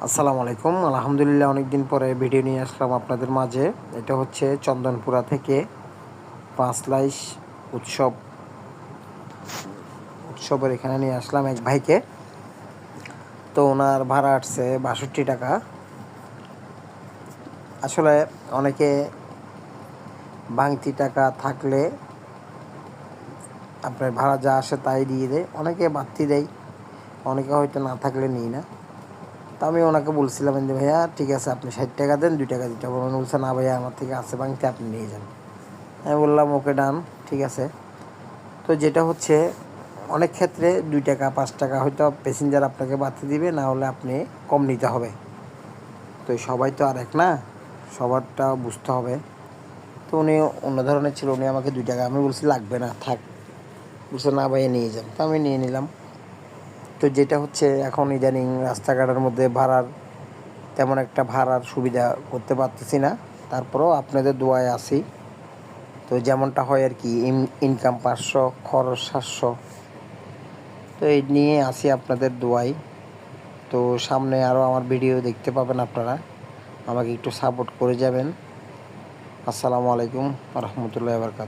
আসসালামু আলাইকুম। আলহামদুলিল্লাহ অনেক দিন পরে ভিডিও নিয়ে আসলাম আপনাদের মাঝে। এটা হচ্ছে চন্দনপুরা থেকে পাঁচলাইশ উৎসবের এখানে নিয়ে আসলাম এক ভাইকে। তো ওনার ভাড়া আসছে ৬২ টাকা। আসলে অনেকে ভাঙতি টাকা থাকলে আপনার ভাড়া যা আসে তাই দিয়ে দেয়, অনেকে বাড়তি দেয়, অনেকে হয়তো না থাকলে নিই না। তো আমি ওনাকে বলছিলাম যে ভাইয়া ঠিক আছে আপনি ৬০ টাকা দেন, ২ টাকা দিতে হবে। উনি বলছে না ভাইয়া আমার থেকে আছে ভাঙতি, আপনি নিয়ে যান। আমি বললাম ওকে ডান, ঠিক আছে। তো যেটা হচ্ছে অনেক ক্ষেত্রে ২ টাকা ৫ টাকা হয়তো প্যাসেঞ্জার আপনাকে বাড়তি দিবে, না হলে আপনি কম নিতে হবে। তো সবাই তো আর এক না, সবারটা বুঝতে হবে। তো উনি অন্য ধরনের ছিল, উনি আমাকে ২ টাকা, আমি বলছি লাগবে না থাক, বলছে না ভাইয়া নিয়ে যান। তো আমি নিয়ে নিলাম। তো যেটা হচ্ছে এখন ইদানিং রাস্তাঘাটের মধ্যে তেমন একটা ভাড়ার সুবিধা করতে পারতেছি না, তারপরেও আপনাদের দোয়ায় আসি। তো যেমনটা হয় আর কি, ইনকাম ৫০০, খরচ ৭০০। তো এই নিয়ে আসি আপনাদের দোয়ায়। তো সামনে আরও আমার ভিডিও দেখতে পাবেন আপনারা, আমাকে একটু সাপোর্ট করে যাবেন। আসসালামু আলাইকুম ওয়া রাহমাতুল্লাহি ওয়া বারাকাতুহু।